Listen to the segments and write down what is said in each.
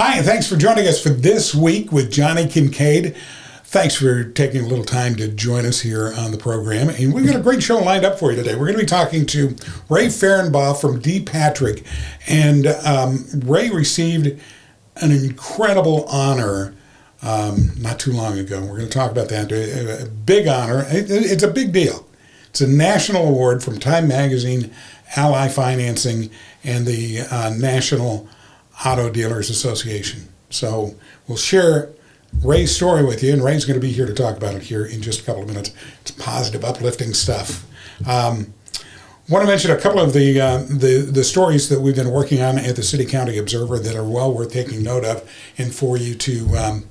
Hi, and thanks for joining us for This Week with Johnny Kincaid. Thanks for taking a little time to join us here on the program. And we've got a great show lined up for you today. We're going to be talking to Ray Farabaugh from D. Patrick. And Ray received an incredible honor not too long ago. We're going to talk about that. A big honor. It's a big deal. It's a national award from Time Magazine, Ally Financing, and the National Auto Dealers Association. So we'll share Ray's story with you, and Ray's going to be here to talk about it here in just a couple of minutes. It's positive, uplifting stuff. Want to mention a couple of the stories that we've been working on at the City County Observer that are well worth taking note of, and for you to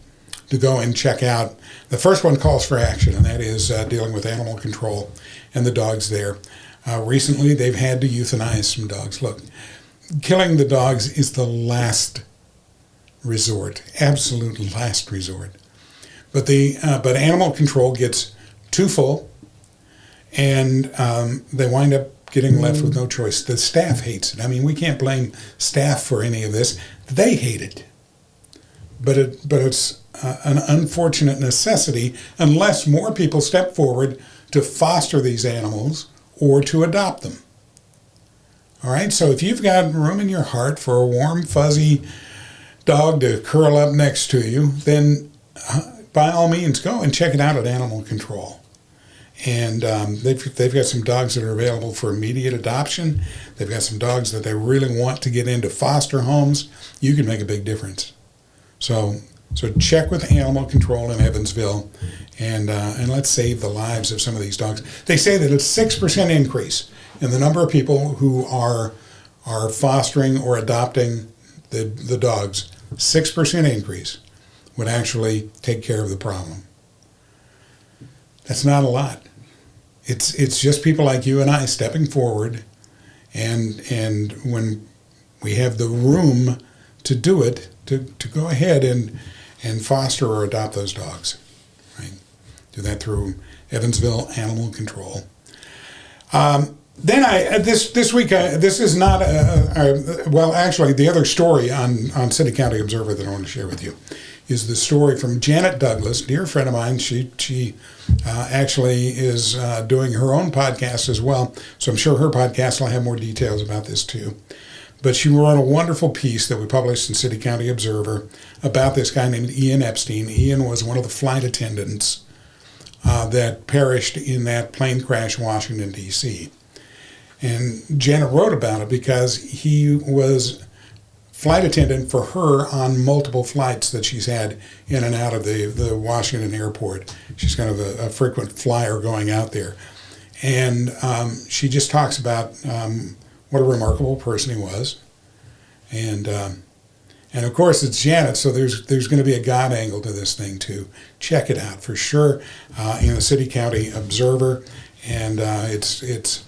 go and check out. The first one calls for action, and that is dealing with animal control and the dogs there. Recently, they've had to euthanize some dogs. Look, killing the dogs is the last resort, absolute last resort. But animal control gets too full, and they wind up getting left with no choice. The staff hates it. I mean, we can't blame staff for any of this. They hate it. But it's an unfortunate necessity unless more people step forward to foster these animals or to adopt them. All right, so if you've got room in your heart for a warm, fuzzy dog to curl up next to you, then by all means go and check it out at Animal Control. And they've got some dogs that are available for immediate adoption. They've got some dogs that they really want to get into foster homes. You can make a big difference. So check with Animal Control in Evansville, and let's save the lives of some of these dogs. They say that a 6% increase in the number of people who are fostering or adopting the dogs, 6% increase would actually take care of the problem. That's not a lot. It's just people like you and I stepping forward, and when we have the room to do it, to go ahead and foster or adopt those dogs. Right? Do that through Evansville Animal Control. Then this week, this is not well, actually, the other story on City County Observer that I want to share with you is the story from Janet Douglas, dear friend of mine. She actually is doing her own podcast as well, so I'm sure her podcast will have more details about this too. But she wrote a wonderful piece that we published in City County Observer about this guy named Ian Epstein. Ian was one of the flight attendants that perished in that plane crash in Washington, D.C. And Janet wrote about it because he was flight attendant for her on multiple flights that she's had in and out of the Washington airport. She's kind of a frequent flyer going out there. And she just talks about what a remarkable person he was. And of course it's Janet, so there's going to be a God angle to this thing too. Check it out for sure in the City County Observer. And it's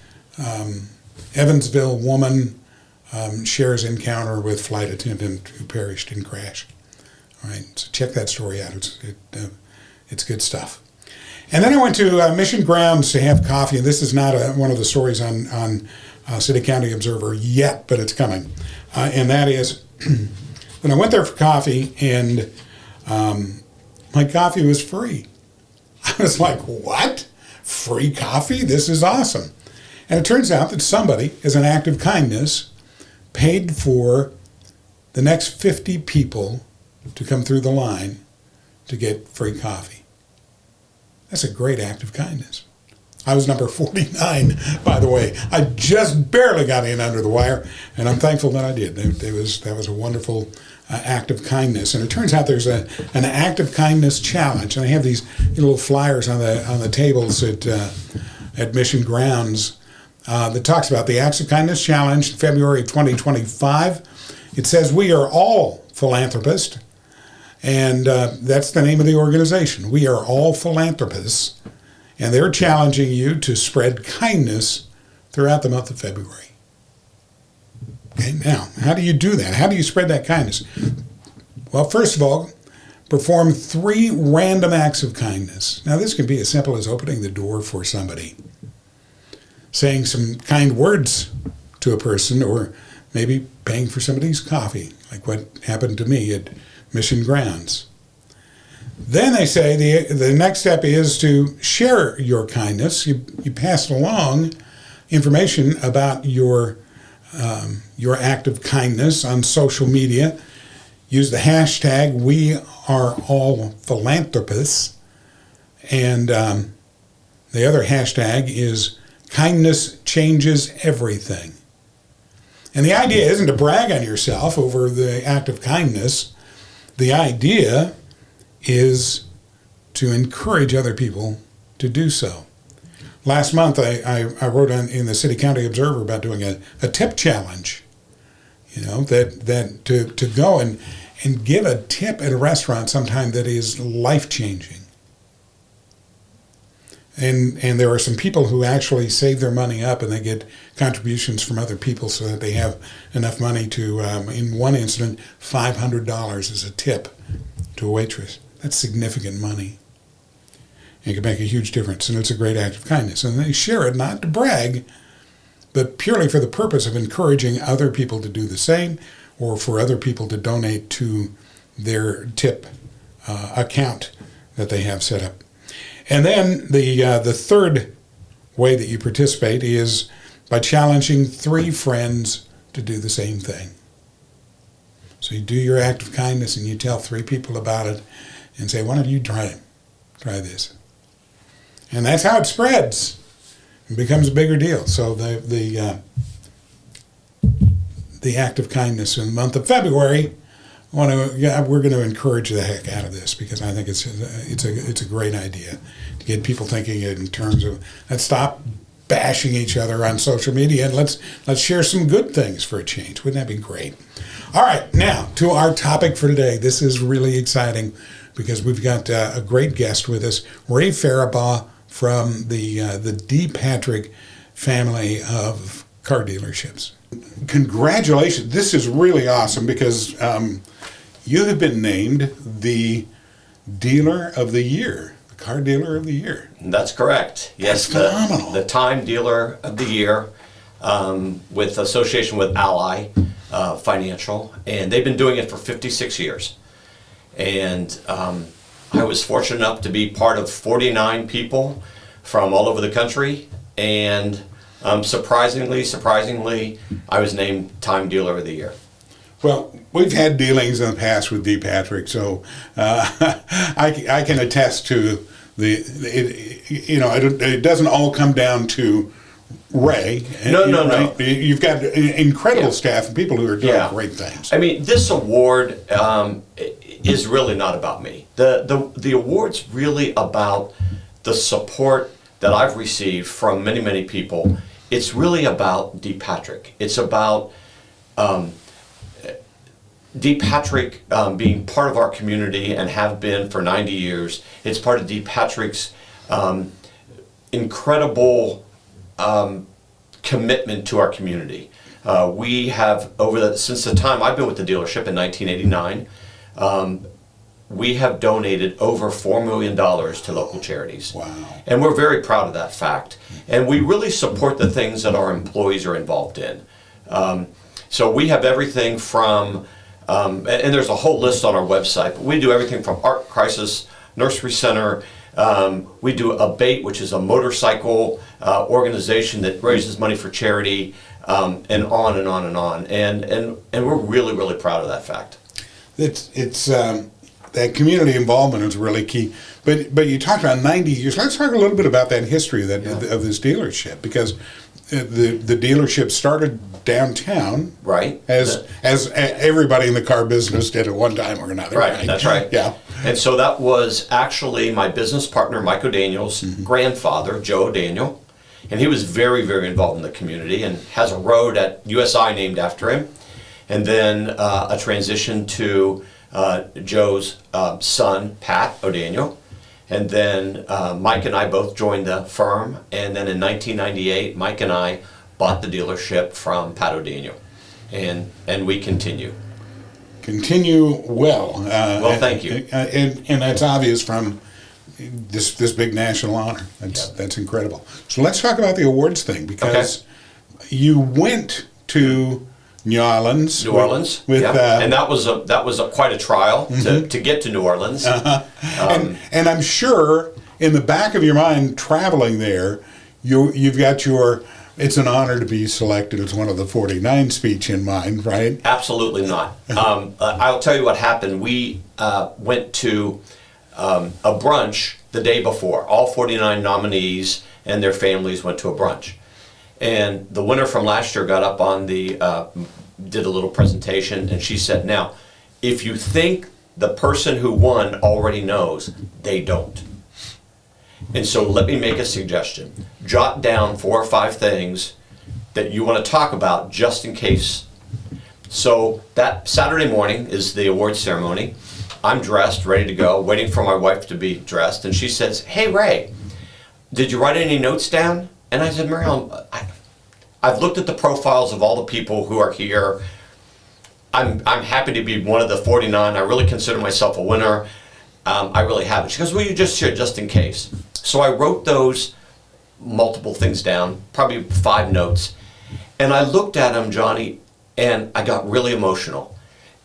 Evansville woman shares encounter with flight attendant who perished in crash. All right, so check that story out. It's good stuff. And then I went to Mission Grounds to have coffee, and this is not one of the stories on City County Observer yet, but it's coming. And that is, when I went there for coffee, and my coffee was free. I was like, what? Free coffee? This is awesome. And it turns out that somebody, as an act of kindness, paid for the next 50 people to come through the line to get free coffee. That's a great act of kindness. I was number 49, by the way. I just barely got in under the wire, and I'm thankful that I did. That was a wonderful act of kindness. And it turns out there's an act of kindness challenge, and they have these little flyers on the tables at Mission Grounds that talks about the Acts of Kindness Challenge in February of 2025. It says we are all philanthropists, and that's the name of the organization. We are all philanthropists, and they're challenging you to spread kindness throughout the month of February. Okay, now, how do you do that? How do you spread that kindness? Well, first of all, perform 3 random acts of kindness. Now, this can be as simple as opening the door for somebody, saying some kind words to a person, or maybe paying for somebody's coffee, like what happened to me at Mission Grounds. Then they say the next step is to share your kindness. You pass along information about your act of kindness on social media. Use the hashtag #WeAreAllPhilanthropists. And the other hashtag is kindness changes everything. And the idea isn't to brag on yourself over the act of kindness. The idea is to encourage other people to do so. Last month, I wrote in the City County Observer about doing a tip challenge. That to go and give a tip at a restaurant sometime that is life-changing. And there are some people who actually save their money up and they get contributions from other people so that they have enough money to, in one incident, $500 as a tip to a waitress. That's significant money. It can make a huge difference, and it's a great act of kindness. And they share it not to brag, but purely for the purpose of encouraging other people to do the same, or for other people to donate to their tip account that they have set up. And then the third way that you participate is by challenging 3 friends to do the same thing. So you do your act of kindness and you tell 3 people about it and say, why don't you try this? And that's how it spreads. It becomes a bigger deal. So the act of kindness in the month of February, we're going to encourage the heck out of this because I think it's a great idea to get people thinking in terms of let's stop bashing each other on social media and let's share some good things for a change. Wouldn't that be great? All right, now to our topic for today. This is really exciting because we've got a great guest with us, Ray Farabaugh from the D. Patrick family of car dealerships. Congratulations. This is really awesome because you have been named the Dealer of the Year, the Car Dealer of the Year. That's correct. Yes, That's phenomenal. The Time Dealer of the Year with association with Ally Financial, and they've been doing it for 56 years. And I was fortunate enough to be part of 49 people from all over the country, and surprisingly, I was named Time Dealer of the Year. Well, we've had dealings in the past with D. Patrick, so I can attest to it doesn't all come down to Ray. No. You've got an incredible staff and people who are doing great things. I mean, this award is really not about me. The award's really about the support that I've received from many, many people. It's really about D. Patrick. It's about D. Patrick being part of our community and have been for 90 years. It's part of D. Patrick's incredible commitment to our community. We have, since the time I've been with the dealership in 1989, we have donated over $4 million to local charities. Wow. And we're very proud of that fact. And we really support the things that our employees are involved in. So we have everything from, and there's a whole list on our website, but we do everything from Art Crisis Nursery Center. We do ABATE, which is a motorcycle organization that raises money for charity, and on and on and on. And we're really, really proud of that fact. It's that community involvement is really key. But you talked about 90 years. Let's talk a little bit about that history of this dealership, because the dealership started downtown, right? As everybody in the car business did at one time or another. Right. That's right. Yeah. And so that was actually my business partner, Mike O'Daniel's grandfather, Joe O'Daniel. And he was very, very involved in the community and has a road at USI named after him. And then a transition to Joe's son, Pat O'Daniel. And then Mike and I both joined the firm. And then in 1998, Mike and I bought the dealership from Pat O'Daniel. And we continue. Continue well. Well, thank you. And that's obvious from this big national honor. That's incredible. So let's talk about the awards thing, because you went to New Orleans. New Orleans, with yeah. And that was quite a trial to get to New Orleans. And I'm sure in the back of your mind, traveling there, you've got your "it's an honor to be selected as one of the 49" speech in mind, right? Absolutely not. I'll tell you what happened. We went to a brunch the day before. All 49 nominees and their families went to a brunch. And the winner from last year got up on did a little presentation, and she said, "Now, if you think the person who won already knows, they don't. And so let me make a suggestion. Jot down 4 or 5 things that you want to talk about just in case." So that Saturday morning is the award ceremony. I'm dressed, ready to go, waiting for my wife to be dressed, and she says, "Hey, Ray, did you write any notes down?" And I said, "Mary, I've looked at the profiles of all the people who are here. I'm happy to be one of the 49. I really consider myself a winner. I really haven't." She goes, "Well, you just share just in case." So I wrote those multiple things down, probably 5 notes, and I looked at them, Johnny, and I got really emotional.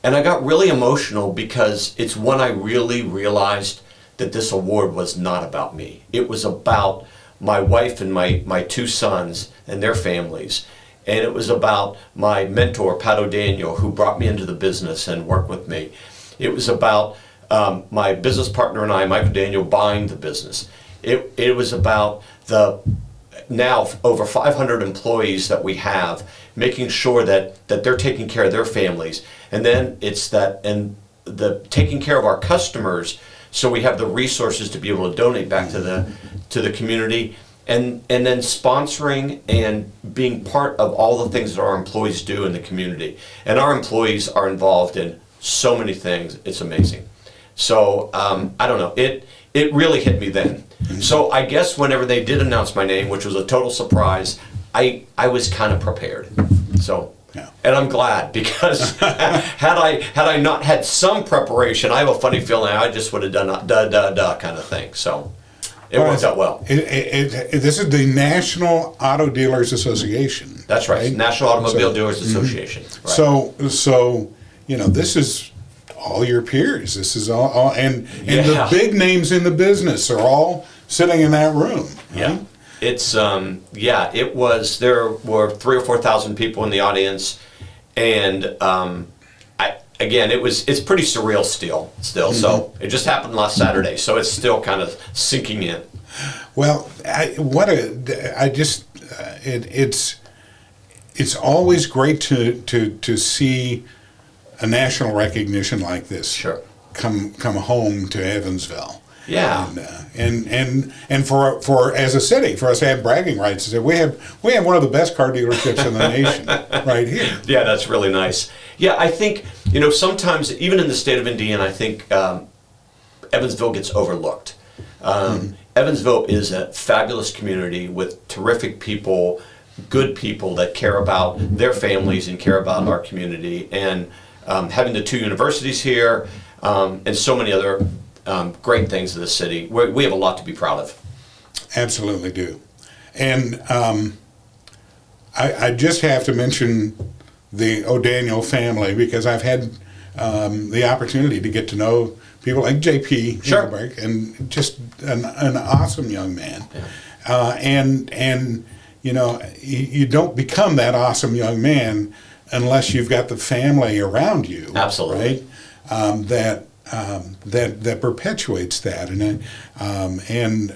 And I got really emotional because it's when I really realized that this award was not about me. It was about my wife and my 2 sons and their families. And it was about my mentor, Pat O'Daniel, who brought me into the business and worked with me. It was about my business partner and I, Mike O'Daniel, buying the business. It was about the now over 500 employees that we have, making sure that they're taking care of their families. And then it's that, and the taking care of our customers, so we have the resources to be able to donate back to the community, and then sponsoring and being part of all the things that our employees do in the community. And our employees are involved in so many things. It's amazing. So I don't know, it really hit me then. So I guess whenever they did announce my name, which was a total surprise, I was kind of prepared. So, yeah. And I'm glad, because had I not had some preparation, I have a funny feeling I just would have done a da kind of thing. So it worked out well. This is the National Auto Dealers Association. That's right. National Automobile Dealers Association. Right. So this is all your peers. This is all and the big names in the business are all sitting in that room. Right? Yeah. It's it was, there were 3,000 or 4,000 people in the audience, and it's pretty surreal still. So it just happened last Saturday, so it's still kind of sinking in. Well, it's always great to see a national recognition like this. Sure. Come home to Evansville. Yeah. And for as a city, for us to have bragging rights, to say we have one of the best car dealerships in the nation right here. Yeah, that's really nice. Yeah, I think sometimes even in the state of Indiana, I think Evansville gets overlooked. Evansville is a fabulous community with terrific people, good people that care about their families and care about our community. And having the 2 universities here and so many other great things in the city, we have a lot to be proud of. Absolutely do. And I just have to mention the O'Daniel family, because I've had the opportunity to get to know people like J.P. Sure. Hilberg, and just an awesome young man. Yeah. And you don't become that awesome young man unless you've got the family around you. Absolutely. Right? That perpetuates that. And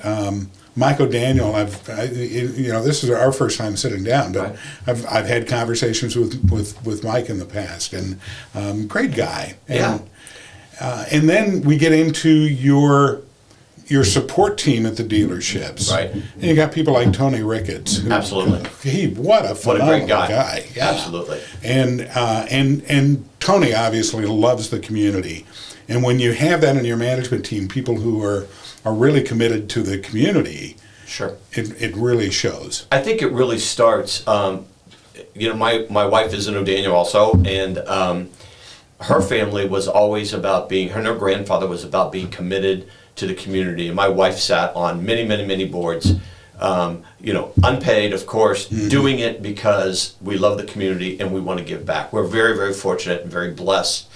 Mike O'Daniel, this is our first time sitting down, but right. I've had conversations with Mike in the past, and great guy. And, and then we get into your support team at the dealerships. Right. And you got people like Tony Ricketts. Absolutely. What a phenomenal great guy. Yeah. Absolutely. And Tony obviously loves the community. And when you have that in your management team, people who are really committed to the community, sure, it really shows. I think it really starts. My wife is an O'Daniel also, and her family was always about being. Her grandfather was about being committed to the community. And my wife sat on many, many, many boards unpaid, of course, doing it because we love the community and we want to give back. We're very, very fortunate and very blessed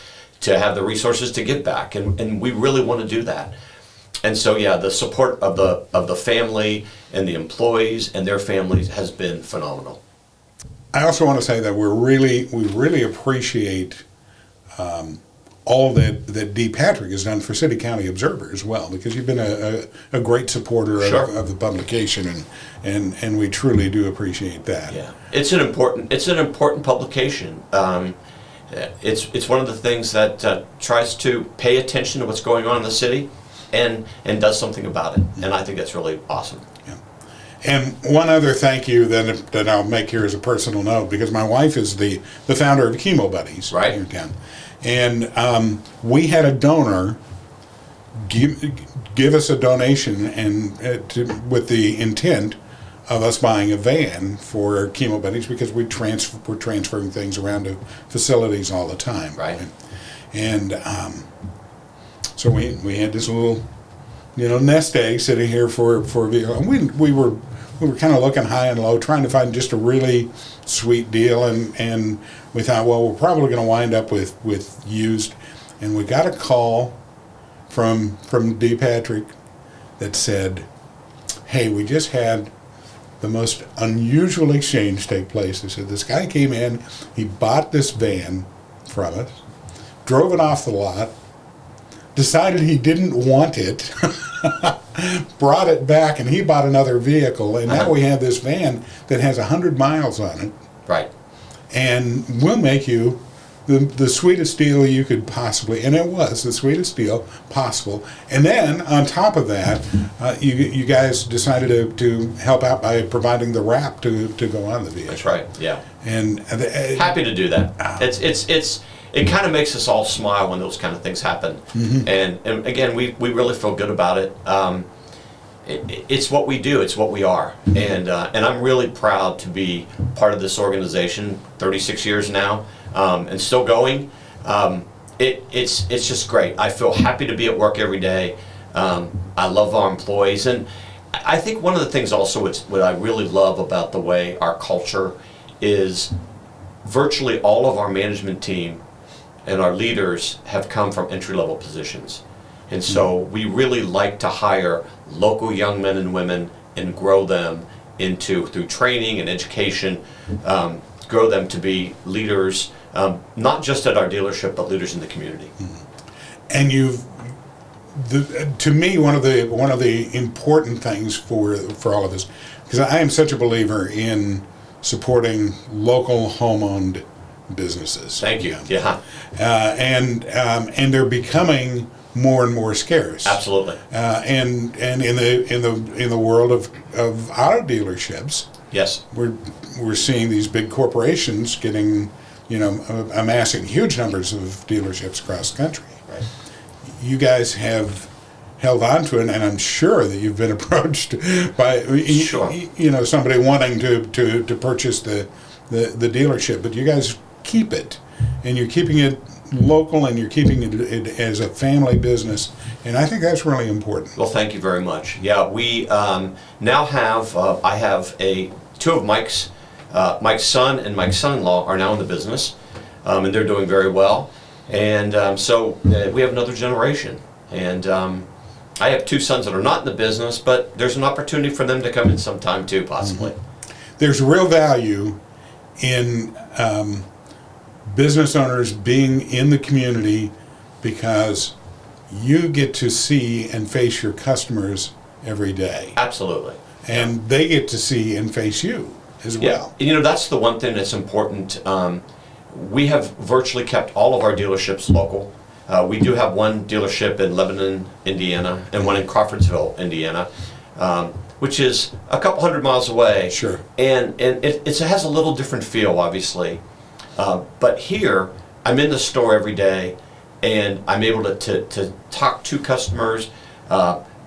to have the resources to give back, and we really want to do that. And so, yeah, the support of the family and the employees and their families has been phenomenal. I also want to say that we really appreciate all that Dee Patrick has done for City County Observer as well, because you've been a great supporter of the publication, and we truly do appreciate that. Yeah, it's an important publication. It's one of the things that tries to pay attention to what's going on in the city and does something about it, and I think that's really awesome. Yeah. And one other thank you that I'll make here as a personal note, because my wife is the founder of Chemo Buddies right here in town. And we had a donor give us a donation, and with the intent of us buying a van for Chemo Buddies, because we're transferring things around to facilities all the time. Right. And so we had this little, nest egg sitting here for a vehicle, and we were kind of looking high and low, trying to find just a really sweet deal, and we thought, well, we're probably going to wind up with used, and we got a call from Dee Patrick that said, hey, we just had the most unusual exchange take place. They said this guy came in, he bought this van from us, drove it off the lot, decided he didn't want it, brought it back, and he bought another vehicle, and now we have this van that has 100 miles on it. Right. And we'll make you the sweetest deal you could possibly, and it was the sweetest deal possible. And then on top of that, you guys decided to help out by providing the wrap to go on the vehicle. That's right. Yeah. And happy to do that. It kind of makes us all smile when those kind of things happen. Mm-hmm. And again, we really feel good about it. It's what we do. It's what we are. And I'm really proud to be part of this organization. 36 years now, and still going. It's just great. I feel happy to be at work every day. I love our employees, and I think one of the things also what I really love about the way our culture is, virtually all of our management team and our leaders have come from entry-level positions. And so we really like to hire local young men and women and grow them through training and education, grow them to be leaders, not just at our dealership, but leaders in the community. And to me, one of the important things for all of us, because I am such a believer in supporting local home-owned businesses. Thank you. Yeah. And they're becoming more and more scarce. Absolutely. And in the world of auto dealerships, yes, we're seeing these big corporations getting, amassing huge numbers of dealerships across the country. Right. You guys have held on to it, and I'm sure that you've been approached by somebody wanting to purchase the dealership, but you guys keep it, and you're keeping it local, and you're keeping it as a family business, and I think that's really important. Well, thank you very much. Yeah, we now have I have two of Mike's son and Mike's son-in-law are now in the business, and they're doing very well, and so we have another generation, and I have two sons that are not in the business, but there's an opportunity for them to come in sometime too, possibly. Mm-hmm. There's real value in business owners being in the community, because you get to see and face your customers every day. Absolutely. And they get to see and face you as well. And, that's the one thing that's important. We have virtually kept all of our dealerships local. We do have one dealership in Lebanon, Indiana, and one in Crawfordsville, Indiana, which is a couple 100 miles away. Sure. And it has a little different feel, obviously. But here, I'm in the store every day, and I'm able to talk to customers,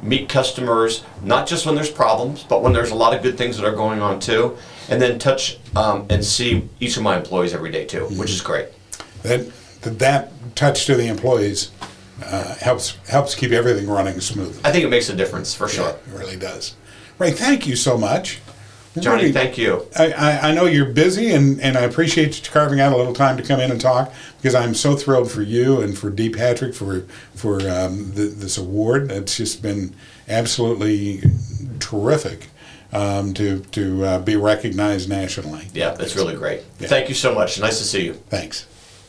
meet customers, not just when there's problems, but when there's a lot of good things that are going on too, and then touch and see each of my employees every day too, which is great. That touch to the employees helps keep everything running smooth. I think it makes a difference, for sure. Yeah, it really does. Ray, thank you so much. Johnny, Really, thank you. I know you're busy, and I appreciate you carving out a little time to come in and talk, because I'm so thrilled for you and for Dee Patrick for this award. It's just been absolutely terrific to be recognized nationally. Yeah, that's really great. Yeah. Thank you so much. Nice to see you. Thanks.